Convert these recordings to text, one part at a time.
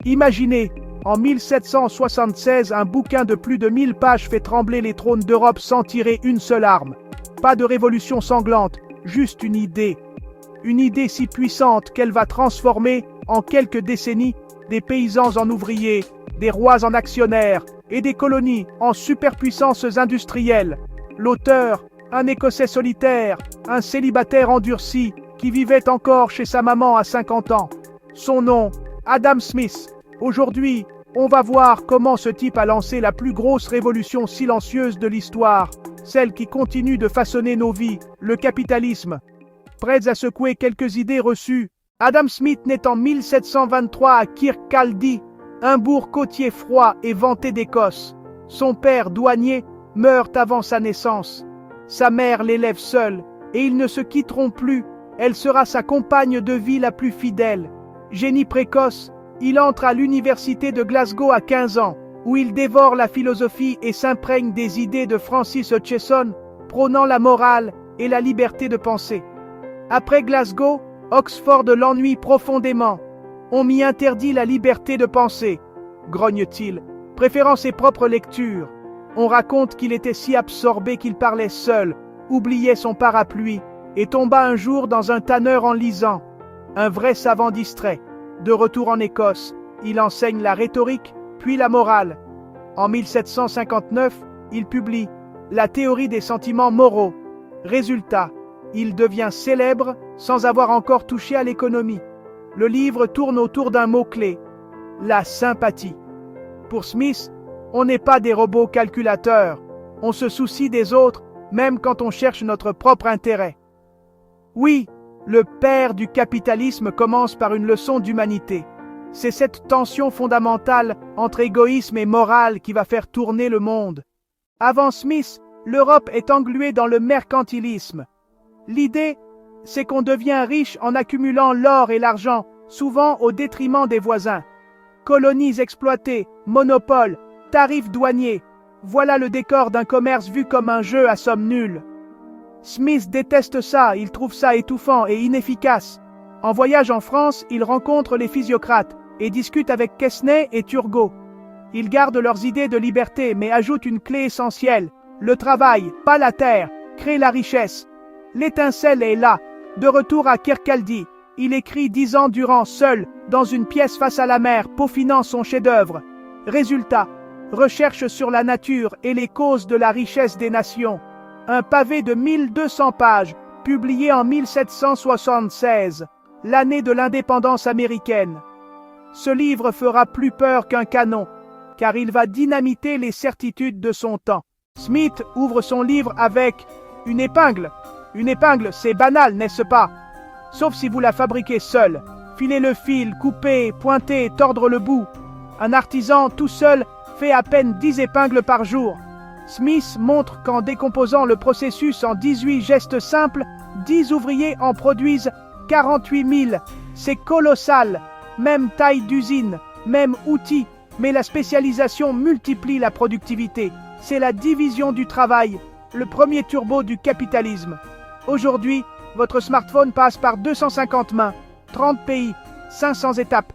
Imaginez, en 1776, un bouquin de plus de 1000 pages fait trembler les trônes d'Europe sans tirer une seule arme. Pas de révolution sanglante, juste une idée. Une idée si puissante qu'elle va transformer, en quelques décennies, des paysans en ouvriers, des rois en actionnaires et des colonies en superpuissances industrielles. L'auteur, un Écossais solitaire, un célibataire endurci qui vivait encore chez sa maman à 50 ans. Son nom, Adam Smith. Aujourd'hui, on va voir comment ce type a lancé la plus grosse révolution silencieuse de l'histoire, celle qui continue de façonner nos vies, le capitalisme. Prêts à secouer quelques idées reçues, Adam Smith naît en 1723 à Kirkcaldy, un bourg côtier froid et vanté d'Écosse. Son père, douanier, meurt avant sa naissance. Sa mère l'élève seule, et ils ne se quitteront plus. Elle sera sa compagne de vie la plus fidèle. Génie précoce, il entre à l'université de Glasgow à 15 ans, où il dévore la philosophie et s'imprègne des idées de Francis Hutcheson, prônant la morale et la liberté de penser. Après Glasgow, Oxford l'ennuie profondément. On m'y interdit la liberté de penser, grogne-t-il, préférant ses propres lectures. On raconte qu'il était si absorbé qu'il parlait seul, oubliait son parapluie, et tomba un jour dans un tanneur en lisant. Un vrai savant distrait. De retour en Écosse, il enseigne la rhétorique, puis la morale. En 1759, il publie La théorie des sentiments moraux. Résultat, il devient célèbre sans avoir encore touché à l'économie. Le livre tourne autour d'un mot-clé, la sympathie. Pour Smith, on n'est pas des robots calculateurs. On se soucie des autres, même quand on cherche notre propre intérêt. Oui, le père du capitalisme commence par une leçon d'humanité. C'est cette tension fondamentale entre égoïsme et morale qui va faire tourner le monde. Avant Smith, l'Europe est engluée dans le mercantilisme. L'idée, c'est qu'on devient riche en accumulant l'or et l'argent, souvent au détriment des voisins. Colonies exploitées, monopoles, tarifs douaniers, voilà le décor d'un commerce vu comme un jeu à somme nulle. Smith déteste ça, il trouve ça étouffant et inefficace. En voyage en France, il rencontre les physiocrates et discute avec Quesnay et Turgot. Ils gardent leurs idées de liberté mais ajoutent une clé essentielle. Le travail, pas la terre, crée la richesse. L'étincelle est là. De retour à Kirkcaldy, il écrit 10 ans durant seul, dans une pièce face à la mer, peaufinant son chef-d'œuvre. Résultat, recherche sur la nature et les causes de la richesse des nations. Un pavé de 1200 pages, publié en 1776, l'année de l'indépendance américaine. Ce livre fera plus peur qu'un canon, car il va dynamiter les certitudes de son temps. Smith ouvre son livre avec une épingle. Une épingle, c'est banal, n'est-ce pas? Sauf si vous la fabriquez seul. Filer le fil, couper, pointer, tordre le bout. Un artisan tout seul fait à peine 10 épingles par jour. Smith montre qu'en décomposant le processus en 18 gestes simples, 10 ouvriers en produisent 48 000. C'est colossal. Même taille d'usine, même outil, mais la spécialisation multiplie la productivité. C'est la division du travail, le premier turbo du capitalisme. Aujourd'hui, votre smartphone passe par 250 mains, 30 pays, 500 étapes.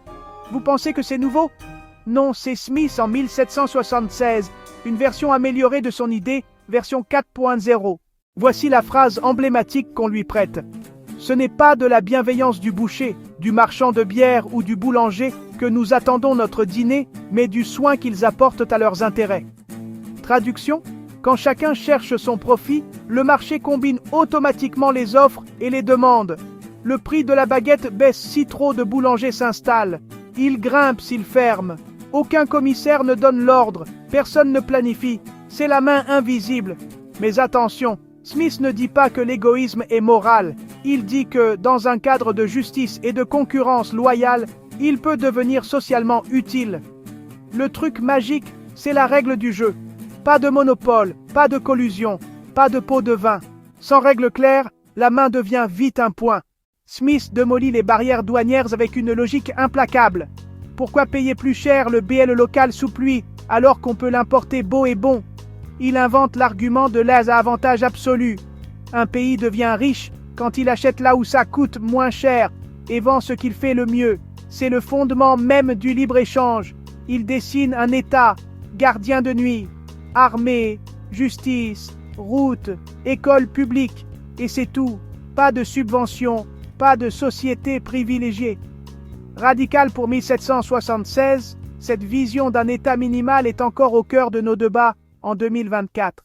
Vous pensez que c'est nouveau? Non, c'est Smith en 1776, une version améliorée de son idée, version 4.0. Voici la phrase emblématique qu'on lui prête. Ce n'est pas de la bienveillance du boucher, du marchand de bière ou du boulanger que nous attendons notre dîner, mais du soin qu'ils apportent à leurs intérêts. Traduction: quand chacun cherche son profit, le marché combine automatiquement les offres et les demandes. Le prix de la baguette baisse si trop de boulangers s'installent. Il grimpe s'il ferme. Aucun commissaire ne donne l'ordre, personne ne planifie. C'est la main invisible. Mais attention, Smith ne dit pas que l'égoïsme est moral. Il dit que, dans un cadre de justice et de concurrence loyale, il peut devenir socialement utile. Le truc magique, c'est la règle du jeu. Pas de monopole, pas de collusion, pas de pot de vin. Sans règle claire, la main devient vite un point. Smith démolit les barrières douanières avec une logique implacable. Pourquoi payer plus cher le BL local sous pluie alors qu'on peut l'importer beau et bon? Il invente l'argument de l'avantage absolu. Un pays devient riche quand il achète là où ça coûte moins cher et vend ce qu'il fait le mieux. C'est le fondement même du libre-échange. Il dessine un État, gardien de nuit, armée, justice, route, école publique, et c'est tout. Pas de subvention, pas de société privilégiée. Radical pour 1776, cette vision d'un État minimal est encore au cœur de nos débats en 2024.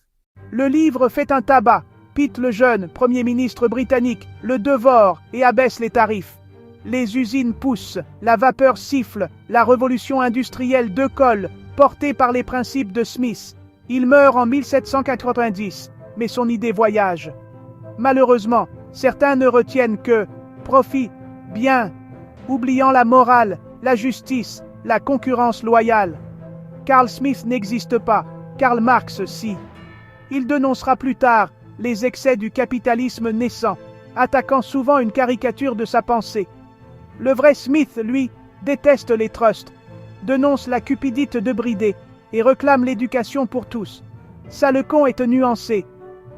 Le livre fait un tabac. Pitt le jeune, Premier ministre britannique, le dévore et abaisse les tarifs. Les usines poussent, la vapeur siffle, la révolution industrielle décolle, portée par les principes de Smith. Il meurt en 1790, mais son idée voyage. Malheureusement, certains ne retiennent que profit, bien, oubliant la morale, la justice, la concurrence loyale. Carl Smith n'existe pas, Karl Marx si. Il dénoncera plus tard les excès du capitalisme naissant, attaquant souvent une caricature de sa pensée. Le vrai Smith, lui, déteste les trusts, dénonce la cupidite de Bridé et réclame l'éducation pour tous. Sallecon est nuancé.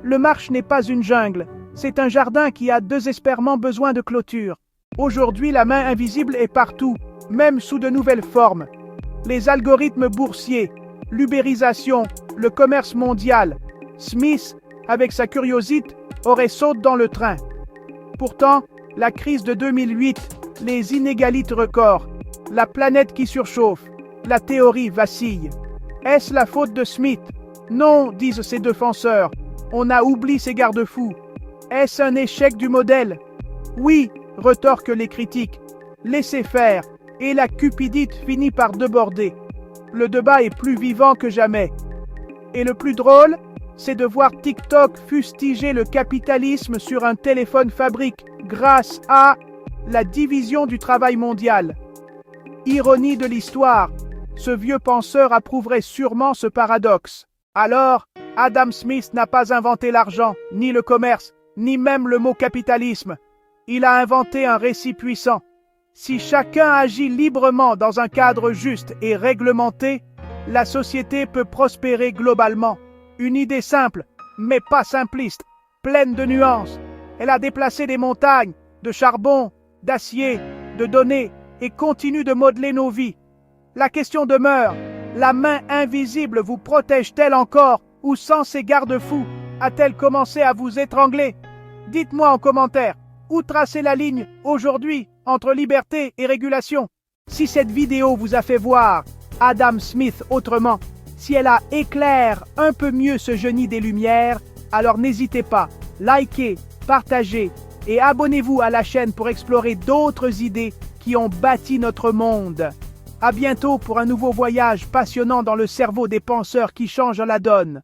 Le marche n'est pas une jungle, c'est un jardin qui a désespérément besoin de clôture. Aujourd'hui, la main invisible est partout, même sous de nouvelles formes. Les algorithmes boursiers, l'ubérisation, le commerce mondial. Smith, avec sa curiosité, aurait sauté dans le train. Pourtant, la crise de 2008, les inégalités records, la planète qui surchauffe, la théorie vacille. Est-ce la faute de Smith? Non, disent ses défenseurs. On a oublié ses garde-fous. Est-ce un échec du modèle? Oui, retorquent les critiques. Laissez faire, et la cupidite finit par déborder. Le débat est plus vivant que jamais. Et le plus drôle, c'est de voir TikTok fustiger le capitalisme sur un téléphone fabrique grâce à la division du travail mondial. Ironie de l'histoire, ce vieux penseur approuverait sûrement ce paradoxe. Alors, Adam Smith n'a pas inventé l'argent, ni le commerce, ni même le mot capitalisme. Il a inventé un récit puissant. Si chacun agit librement dans un cadre juste et réglementé, la société peut prospérer globalement. Une idée simple, mais pas simpliste, pleine de nuances. Elle a déplacé des montagnes, de charbon, d'acier, de données, et continue de modeler nos vies. La question demeure, la main invisible vous protège-t-elle encore, ou sans ses garde-fous, a-t-elle commencé à vous étrangler? Dites-moi en commentaire, où tracer la ligne aujourd'hui entre liberté et régulation? Si cette vidéo vous a fait voir Adam Smith autrement, si elle a éclairé un peu mieux ce génie des Lumières, alors n'hésitez pas, likez, partagez et abonnez-vous à la chaîne pour explorer d'autres idées qui ont bâti notre monde. À bientôt pour un nouveau voyage passionnant dans le cerveau des penseurs qui changent la donne.